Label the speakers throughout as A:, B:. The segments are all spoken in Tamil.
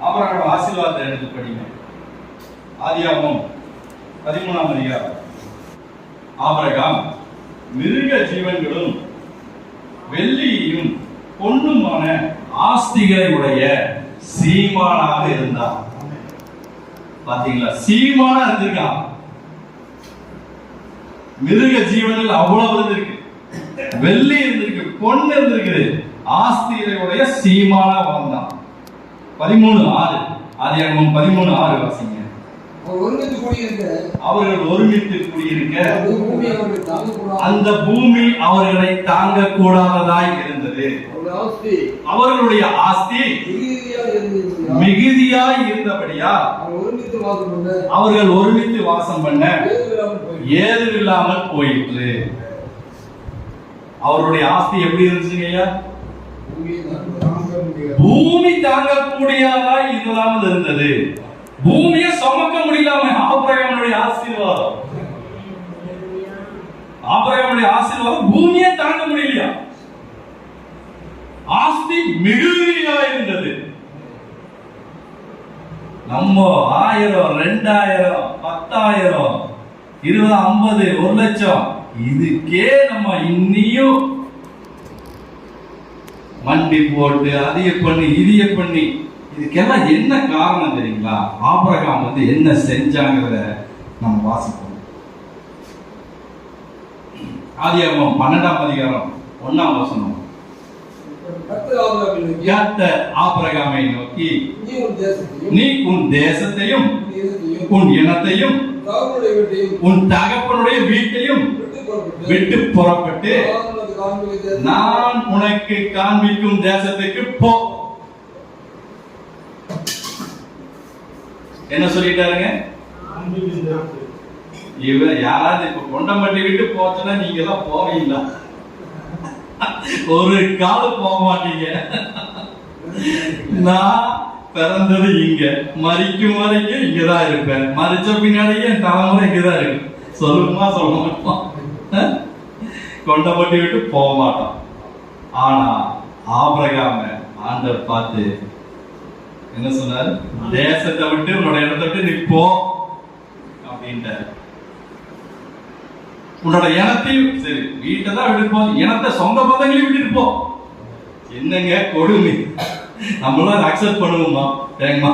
A: ஆபிரகாம் ஆசீர்வாதத்தை எடுத்து படிங்க. ஆதியாகமம் 13ஆம் அதிகாரம். ஆபிரகாம் மிருக ஜீவன்களும் வெள்ளியும் பொன்னுமான ஆஸ்திகளை உடைய சீமானாக இருந்தார். பாத்தீங்களா, சீமானா இருந்திருக்கான். மிருக ஜீவனில் அவ்வளவு இருக்கு, வெள்ளி இருந்திருக்கு, பொண்ணு இருந்திருக்குது, ஆஸ்திகளுடைய சீமானா வாழ்ந்தான். 13:6 ஆதியாகமம் 13:6 வாசிங்க. அவர்கள் ஒருமித்து குடியிருக்க அந்த பூமி அவர்களை தாங்க கூடாததாய் இருந்தது. அவர்களுடைய ஆஸ்தி மிகுதியாய் இருந்தபடியா அவர்கள் ஒருமித்து வாசம் பண்ண ஏது இல்லாமல் போயிற்று. அவருடைய ஆஸ்தி எப்படி இருந்துச்சுங்க? பூமி தாங்கக்கூடியதாய் இல்லாமல் இருந்தது. பூமியை சுமக்க முடியலாம. ஆபிரகாமுடைய ஆசீர்வாதம், ஆபிரகாமுடைய ஆசீர்வாதம் பூமியை தாங்க முடியலையா? ஆஸ்தி மிகுதியா இருந்தது. நம்ம 1000, 2000, 10,000, 20, 50, 1 லட்சம் இதுக்கே நம்ம இன்னியும் மண்டி போட்டு அதிக பண்ணி இதிய பண்ணி, இதுக்கெல்லாம் என்ன காரணம் தெரியுங்களா? ஆபிரகாம் என்ன செஞ்சாங்கிறத நம்ம வாசிப்போம். ஆதியாகமம் 12ஆம் அதிகாரம் 1ஆம் வசனம். ஆபிரகாமை நோக்கி, நீ உன் தேசத்தையும் உன் இனத்தையும் உன் தகப்பனுடைய வீட்டையும் விட்டு புறப்பட்டு நான் உனக்கு காண்பிக்கும் தேசத்துக்கு போ. என்ன சொல்லிட்டாருங்க? இவன் யாராவது இப்ப கொண்டம்பட்டி விட்டு போச்சுன்னா நீங்க எல்லாம் போவீங்களா? ஒரு கால போக மாட்டீங்க. நான் பிறந்தது இங்க, மரிக்கும் வரைக்கும் இங்கதான் இருப்பேன், மரிச்ச பின்னாடியே என் தலைமுறை இங்கதான் இருக்கு. சொல்லுமா சொல்ல மாட்டோம், கொண்டம்பட்டி விட்டு போக மாட்டோம். ஆனா ஆபிரகாம ஆண்டவர் பார்த்து என்ன சொன்னாரு? தேசத்தை விட்டு உன்னோட இடத்தை விட்டு நீ போ அப்படின்ட்டாரு. உன்னோட இனத்தையும் சரி, வீட்டை தான் விட்டுட்டு போ, இனத்தை சொந்த பந்தங்களையும் விட்டுட்டு போ. என்னங்க கொடுமை! நம்மளாம் அக்செப்ட் பண்ணுவோமா? தேங்கம்மா,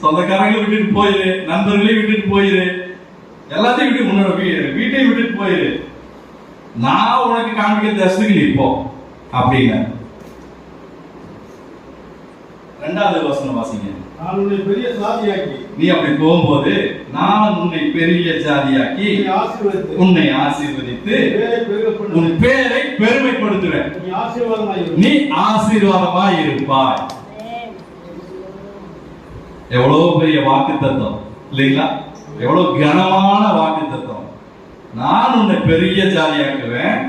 A: சொந்தக்காரங்களையும் விட்டுட்டு போயிரு, நண்பர்களையும் விட்டுட்டு போயிரு, எல்லாத்தையும் விட்டு உன்னோட வீட்டையும் விட்டுட்டு போயிரு, நான் உனக்கு காண்பிக்கிற தேசத்துக்கு நீ போ அப்படிங்க. 2வது வசனம் வாசிங்க.
B: நான் உன்னை பெரிய ஜாதியாக்கி,
A: நீ அப்படி போகும்போது நான் உன்னை பெரிய ஜாதியாக்கி உன்னை ஆசீர்வதித்து உன் பேரை பெருமைப்படுத்துவேன், நீ ஆசீர்வாதமாய் இருப்பாய். எவ்வளவு பெரிய வாக்கு தத்துவம் இல்லைங்களா? எவ்வளவு கனமான வாக்கு தத்துவம். நான் உன்னை பெரிய ஜாதியாக்குவேன்,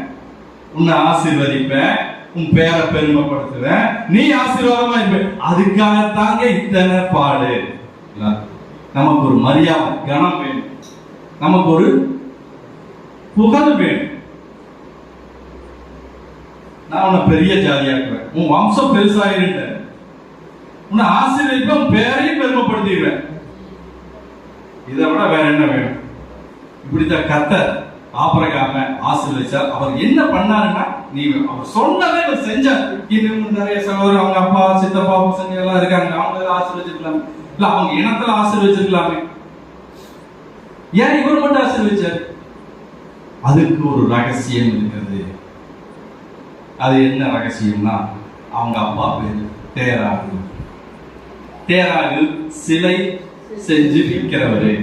A: உன்னை ஆசீர்வதிப்பேன், உன் பேரை பெருமைப்படுத்துவேன், நீ ஆசீர்வாதமா இருப்ப. அதுக்காகத்தாங்க இத்தனை பாடு. நமக்கு ஒரு மரியாதை, கனம் வேணும், நமக்கு ஒரு புகழ் வேணும். நான் உன்னை பெரிய ஜாதியாக்குவேன், உன் வம்சம் பெருசாயிருந்த, உன்னை ஆசீர்வதிப்பேன், உன் பேரையும் பெருமைப்படுத்திடுவேன். இதை விட வேற என்ன வேணும்? இப்படித்தான் கர்த்தர் ஆபிரகாம ஆசீர்வதிச்சார். அவர் என்ன பண்ணாருன்னா, நீ அவர் சொன்னதை அவர் செஞ்சார். இன்னும் நிறைய சகோதரர், அவங்க அப்பா, சித்தப்பா, பசங்க எல்லாம் இருக்காங்க, அவங்க ஆசீர்வதிச்சிருக்கலாமே, இல்ல அவங்க இனத்துல ஆசீர்வதிச்சிருக்கலாமே. ஏன் இவர் மட்டும் ஆசீர்வதிச்சார்? அதுக்கு ஒரு ரகசியம் இருக்கிறது. அது என்ன ரகசியம்னா, அவங்க அப்பா பேரு தேராகு. தேராகு சிலை செஞ்சு விற்கிறவரு.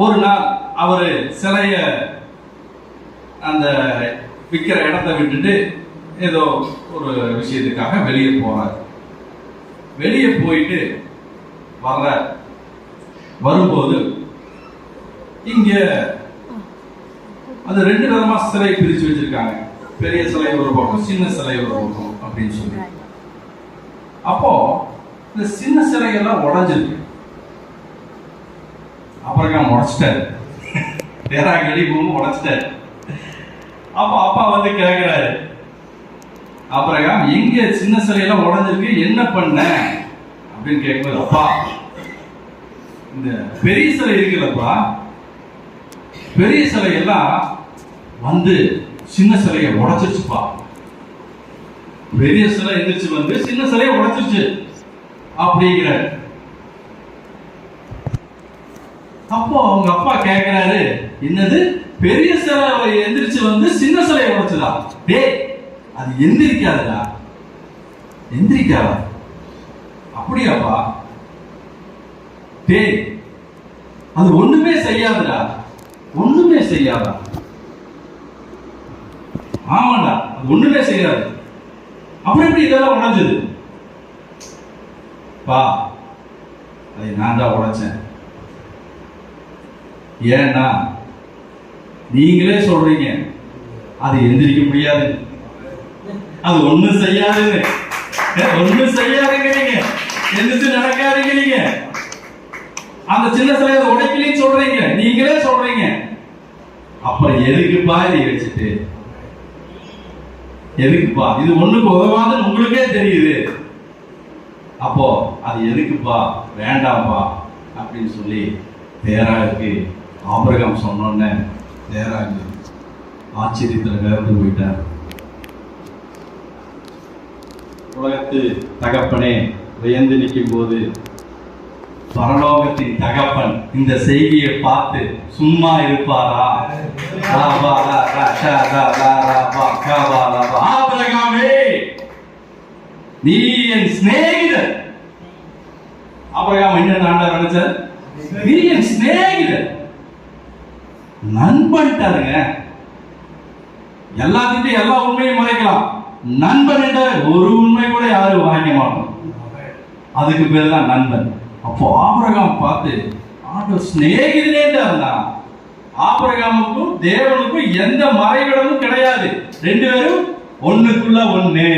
A: ஒரு நாள் அவரு சிலைய அந்த விற்கிற இடத்தை விட்டுட்டு ஏதோ ஒரு விஷயத்துக்காக வெளியே போறார். வெளியே போயிட்டு வரும்போது இங்க அது 2 விதமா சிலை பிரிச்சு வச்சிருக்காங்க. பெரிய சிலை ஒரு பக்கம், சின்ன சிலை ஒரு பக்கம் அப்படின்னு சொல்லி. அப்போ இந்த சின்ன சிலையெல்லாம் உடைஞ்சிருக்கு. அப்புறம் உடைச்சிட்டாரு, தேராக வெளியே போகும் உடைச்சிட்டாரு. அப்போ அப்பா கேட்கிறாரு, ஆபிரகாம் எங்க சின்ன சிலையெல்லாம் உடைஞ்சிருக்கு, என்ன பண்ண அப்படின்னு கேட்கும்போது, அப்பா இந்த பெரிய சிலை இருக்குல்லப்பா, பெரிய சிலையெல்லாம் வந்து சின்ன சிலையை உடைச்சிருச்சுப்பா. பெரிய சிலை எந்திரிச்சு வந்து சின்ன சிலையை உடைச்சிருச்சு அப்படிங்கிற. அப்போ அவங்க அப்பா கேட்கிறாரு, என்னது பெரிய சிலை எந்திரிச்சு வந்து சின்ன சிலையை உடைச்சதா? டேய், அது எந்திரிக்காதுடா, எந்திரிக்காதா? அப்படியாப்பா? டேய், அது ஒண்ணுமே செய்யாதுடா, ஒண்ணுமே செய்யாதா? ஆமாடா, அது ஒண்ணுமே செய்யாது. அப்புறம் எப்படி இதெல்லாம் உடைஞ்சது? பா, அதை நான் தான் உடைச்சேன். ஏன்னா நீங்களே சொல்றீங்க அது எந்திரிக்க முடியாது, அது ஒண்ணும் செய்யாதுன்னு. ஒண்ணும் செய்யாதுங்க, நீங்க எந்திரிச்சு நடக்காதீங்க. நீங்க அந்த சின்ன சிலையை உடைக்கலன்னு சொல்றீங்க, நீங்களே சொல்றீங்க. அப்புறம் எதுக்குப்பா இதை வச்சுட்டு, எதுக்குப்பா? இது ஒண்ணுக்கு உதவாதுன்னு உங்களுக்கே தெரியுது. அப்போ அது எதுக்குப்பா, வேண்டாம்ப்பா அப்படின்னு சொல்லி தேராக்கு ஆபிரகாம் சொன்னோன்னு தேராக்கு ஆச்சரியத்தில் கலந்து போயிட்டார். உலகத்து தகப்பனே வியந்து நிற்கும் போது பரலோகத்தின் தகப்பன் இந்த செய்தியை பார்த்து சும்மா இருப்பாரா? ஆபிரகாமே, நீ என் சிநேகிதர். ஆபிரகாம் என்ன ஆண்டவர் நினைச்சார்? நீ என் சிநேகிதர், நண்பன்ட்டாருங்க. எல்லாத்திட்டும் எல்லா உண்மையும் மறைக்கலாம், நண்பன் என்ற ஒரு உண்மை கூட யாரும் வாங்க மாட்டோம். அதுக்கு பேர் தான் நண்பன். அப்போ ஆபிரகாம் பார்த்து ஆண்டவர் சிநேகிதனேன்றாருன்னா, ஆபிரகாமுக்கும் தேவனுக்கும் எந்த மறைவிடமும் கிடையாது. ரெண்டு பேரும் ஒண்ணுக்குள்ள ஒண்ணு.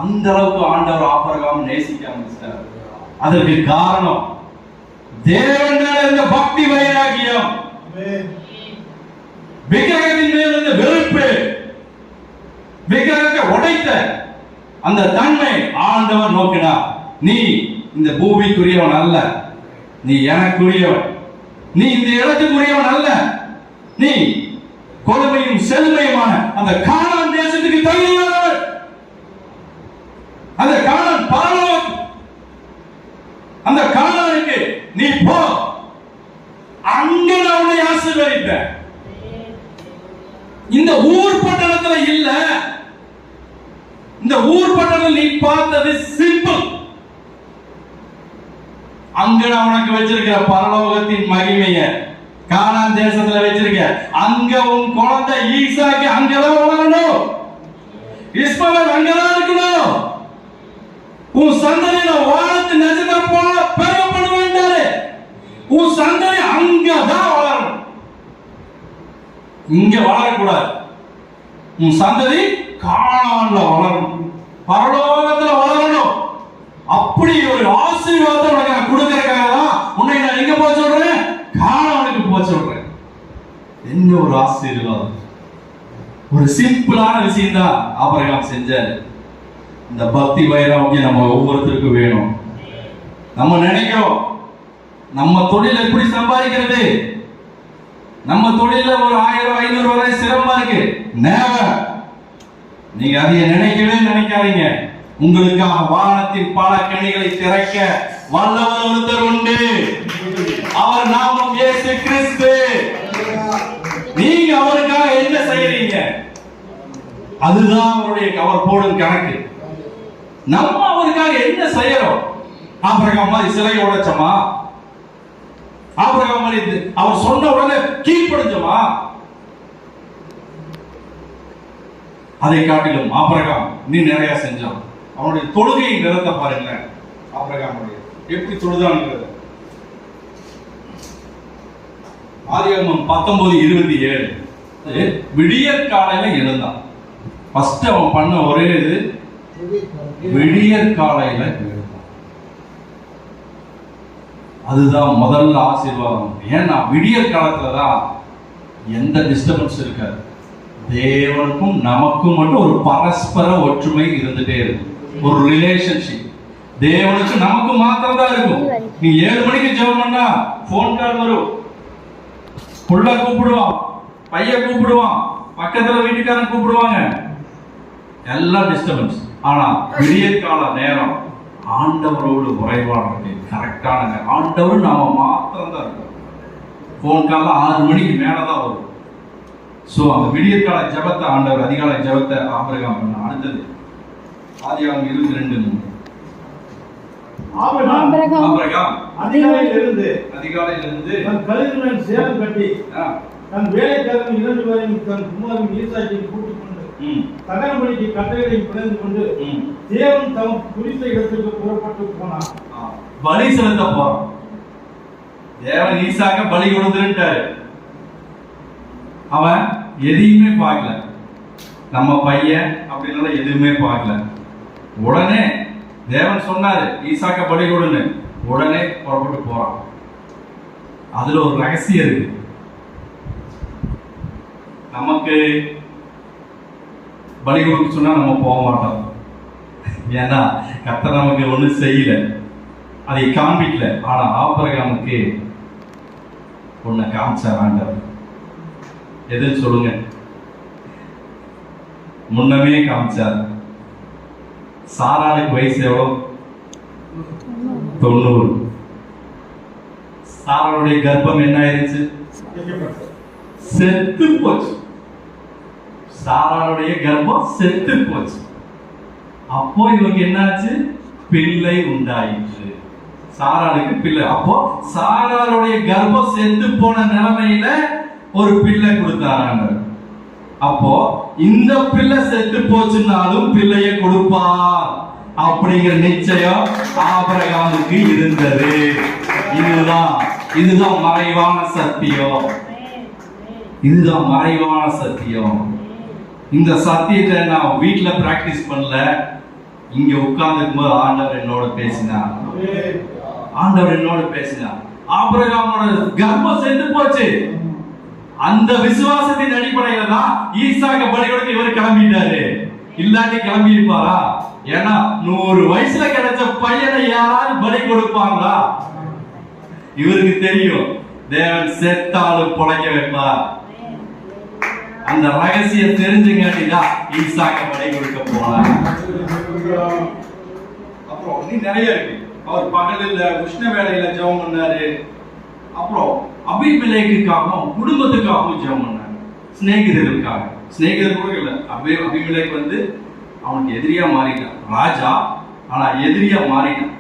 A: அந்த அளவுக்கு ஆண்டவர் ஆபிரகாம் நேசிக்க ஆரம்பிச்சார். அதற்கு காரணம் தேவன் மேல இருந்த பக்தி வைராகியம், விக்கிரகத்தின் மேல் இருந்த வெறுப்பு, விக்கிரகத்தை உடைத்த அந்த தன்மை ஆண்டவர் நோக்கினார். நீ இந்த பூமிக்குரியவன் அல்ல, நீ எனக்குரியவன். நீ இந்த இடத்துக்குரியவன் அல்ல, நீ கொடுமையும் செழுமையுமான அந்த கானான் தேசத்துக்கு தகுதியானவன். அந்த கானான் பரலோகம், அந்த கானானுக்கு நீ போ, அங்க நான் உன்னை ஆசீர்வதிப்பேன். இந்த ஊர் பட்டணத்துல இல்ல, இந்த ஊர் பட்டணத்தில் நீ பார்த்தது சிம்பிள். அங்க நான் உனக்கு வச்சிருக்கிற பரலோகத்தின் மகிமைய கானான் தேசத்துல வச்சிருக்க. அங்க உன் குழந்தை ஈசாக்கு அங்கதான் வளரணும், இஸ்மவேல் அங்கதான் இருக்கணும். உன் சந்ததியில வானத்து நட்சத்திரம் போல பெருகப்பட வேண்டாரு. உன் சந்ததி அங்கதான் வளரணும், இங்க வளரக்கூடாது. உன் சந்ததி கானான்ல வளரணும், பரலோகத்துல வளரணும். அப்படி ஒரு ஆசீர்வாதத்தை உனக்கு நான் கொடுக்கறதுக்காக தான் உன்னை நான் எங்க போக சொல்றேன்? கானானுக்கு போக சொல்றேன். என்ன ஒரு ஆசீர்வாதம்! ஒரு சிம்பிளான விஷயம் தான் ஆபிரகாம் செஞ்சாரு. இந்த பக்தி வைராகியம் நம்ம ஒவ்வொருத்தருக்கும் வேணும். நம்ம நினைக்கிறோம் நம்ம தொழில் எப்படி சம்பாதிக்கிறது, நம்ம தொழில ஒரு 1000-500 வரை சிரமமா இருக்கு. நேவர், நீங்க அதை நினைக்கவே நினைக்காதீங்க. உங்களுக்காக வானத்தின் பல கனிகளை திறக்க வல்லவர் ஒருத்தர் உண்டு. அவர் நாமம் இயேசு கிறிஸ்து. நீங்க அவருக்காக என்ன செய்யறீங்க? அதுதான் அவர் போடும் கணக்கு. நம்ம அவருக்காக என்ன செய்யறோம்? ஆபிரகாம் மாதிரி சிலையை உடைச்சோமா? ஆபிரகாம் மாதிரி அவர் சொன்ன உடனே கீழ்ப்படிஞ்சோமா? அதை காட்டிலும் ஆபிரகாம் நீ நிறைய செஞ்சான். அவனுடைய தொழுகையின் நிறத்தை பாருங்க. ஆபிரகாமுடைய எப்படி தொழுதான்ங்கிறது ஆதியாகமம் 19:27 விடியற் காலையில எழுந்தான். ஃபர்ஸ்ட் அவன் பண்ண ஒரே இது விடியற் காலையில எழுந்தான். அதுதான் முதல்ல ஆசீர்வாதம். ஏன்னா விடியற் காலத்துலதான் எந்த டிஸ்டர்பன்ஸ் இருக்காது. தேவனுக்கும் நமக்கும் மட்டும் ஒரு பரஸ்பர ஒற்றுமை இருந்துட்டே இருக்கும். ஒரு ரிலேஷன்ஷிப் தேவனுக்கு நமக்கு மாத்திரம் தான் இருக்கும். நீ 7 மணிக்கு ஜெபம் பண்ணா போன் கால் வரும், புள்ள கூப்பிடுவான், பையன் கூப்பிடுவான், பக்கத்துல வீட்டுக்காரன் கூப்பிடுவாங்க, எல்லாம் டிஸ்டர்பன்ஸ். ஆனா விடிய கால நேரம் ஆண்டவரோடு உறைவாடுறது கரெக்டான ஆண்டவர் நாம மாத்திரம் தான் இருக்கும். போன் கால 6 மணிக்கு மேலதான் வரும். சோ அந்த விடிய கால ஜெபத்தை ஆண்டவர் அதிகாலை ஜெபத்தை ஆபிரகாம் பண்ண. அடுத்தது ஆதியாகமம் 22:3. ஆபிரகாம் அதிகாலையிலிருந்து
B: தன் கழுதையுடன் சேலம் கட்டி தன் வேலைக்காரன் 2 பேரையும் தன் குமாரன் ஈசாக்கையும் கூட்டிக் கொண்டு தகனபலிக்கு கட்டளையை பிறந்து கொண்டு தேவன் தம் குறித்த இடத்துக்கு புறப்பட்டு போனான்.
A: பலி செலுத்த போறான். தேவன் ஈசாக்க பலி கொடுத்துட்டாரு. அவன் எதையுமே பார்க்கல, நம்ம பையன் அப்படின்னால எதுவுமே பார்க்கல. உடனே தேவன் சொன்னாரு ஈசாக்க பலி கொடுன்னு, உடனே புறப்பட்டு போறான். அதுல ஒரு ரகசியம் இருக்கு. நமக்கு பலி கொடுக்க சொன்னா நம்ம போக மாட்டோம். ஏன்னா கர்த்தர் நமக்கு ஒண்ணும் செய்யல, அதை காண்பிக்கல. ஆனா ஆபிரகாமுக்கு ஒன்ன காமிச்சார் ஆண்டவர். எதுன்னு சொல்லுங்க? முன்னமே காமிச்சார். சாராளுக்கு வயசு எவ்வளவு? 90. சாராளுடைய கர்ப்பம் என்ன ஆயிருச்சு? செத்து போச்சு. சாராளுடைய கர்ப்பம் செத்து போச்சு. அப்போ இவங்க என்னாச்சு? பிள்ளை உண்டாயிற்று. சாராளுக்கு பிள்ளை. அப்போ சாராளுடைய கர்ப்பம் செத்து போன நிலைமையில ஒரு பிள்ளை கொடுத்தாராங்க. அப்போ இந்த பிள்ளை செத்து போச்சுனாலும் பிள்ளைய கொடுப்பார் அப்படிங்கிற நிச்சயம் ஆபிரகாமுக்கு இருந்தது. இதுதான் மறைவான சத்தியம். இதுதான் மறைவான சத்தியம். இந்த சத்தியத்தை நான் வீட்டுல பிராக்டிஸ் பண்ணல, இங்க உட்கார்ந்துக்கும் போது ஆண்டவர் என்னோட பேசினார். ஆபிரகாமோட கர்ப்பம் செத்து போச்சு. அந்த விசுவாசத்தின் அடிப்படையில தான் ஈசாக்க பலி கொடுக்க இவர் கிளம்பிட்டாரு. இல்லாட்டி கிளம்பி இருப்பாரா? ஏன்னா 100 வயசுல கிடைச்ச பையனை யாராவது பலி கொடுப்பாங்களா? இவருக்கு தெரியும் தேவன் செத்தாலும் பொழைக்க வைப்பார். அந்த ரகசியம் தெரிஞ்சுங்காட்டிதான் ஈசாக்க பலி கொடுக்க போனார். அப்புறம் இன்னும் நிறைய இருக்கு. அவர் பகலில் உஷ்ண வேளையில ஜெபம் பண்ணாரு. அப்புறம் அபிமெலேக்குக்காகவும் குடும்பத்துக்காகவும் ஜெபம் பண்ணாரு. சிநேகிதர்களுக்காக. சிநேகிதர் கூட இல்ல, அபிமெலேக் வந்து அவனுக்கு எதிரியா மாறிட்டான். ராஜா ஆனா எதிரியா மாறிட்டான்.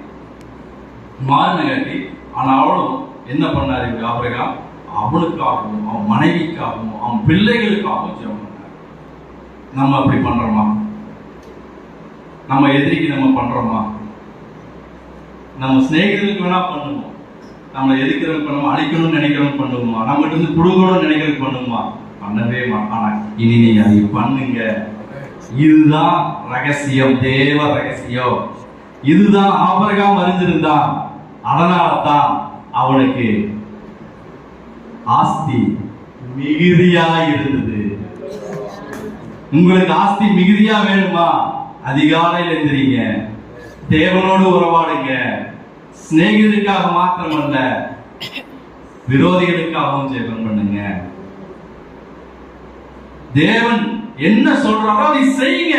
A: மாறினங்காட்டி ஆனாலும் என்ன பண்ணாரு ஆபிரகாம்? அவனுக்காகவும் அவன் மனைவிக்காகவும் அவன் பிள்ளைகளுக்காகவும் ஜெபம் பண்ணாரு. நம்ம அப்படி பண்றோமா? நம்ம எதிரிக்கு நம்ம பண்றோமா? நம்ம சிநேகிதர்களுக்கு வேணா பண்ணுவோம், நம்மளை எதிர்க்கிறவங்க பண்ணுவோம், அழிக்கணும்னு நினைக்கிறவங்க பண்ணுவோமா, நம்மகிட்ட இருந்து புடுங்கணும்னு நினைக்கிறவங்க பண்ணுவோமா? பண்ணவே மாட்டான். இனி நீங்க அதை பண்ணுங்க. இதுதான் ரகசியம், தேவ ரகசியம். இதுதான் ஆபிரகாம் அறிந்திருந்தான். அதனால்தான் அவனுக்கு ஆஸ்தி மிகுதியா இருந்தது. உங்களுக்கு ஆஸ்தி மிகுதியா வேணுமா? அதிகாலையில் எந்திரிங்க, தேவனோடு உறவாடுங்க. சிநேகிதருக்காக மாத்திரமல்ல, விரோதிகளுக்காகவும் ஜெபம் பண்ணுங்க. தேவன் என்ன சொல்றாரோ அதை செய்யுங்க.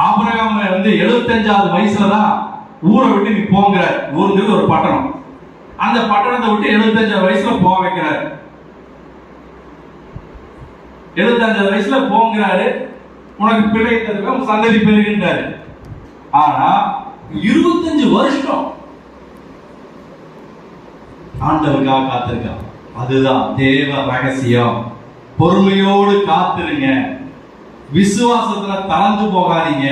A: ஆபிரகாம் வந்து 75வது வயசுலதான் ஊரை விட்டு நீ போங்கிறார். ஊருங்கிறது ஒரு பட்டணம். அந்த பட்டணத்தை விட்டு 75 வயசுல போக வைக்கிறார். 75 வயசுல போங்கிறாரு. உனக்கு பிள்ளை தருவேன், சந்ததி பெறுகின்றாரு. ஆனா 25 வருஷம் ஆண்டவருக்காக காத்திருக்கான். அதுதான் தேவ ரகசியம். பொறுமையோடு காத்திருங்க. விசுவாசத்துல தளர்ந்து போகாதீங்க.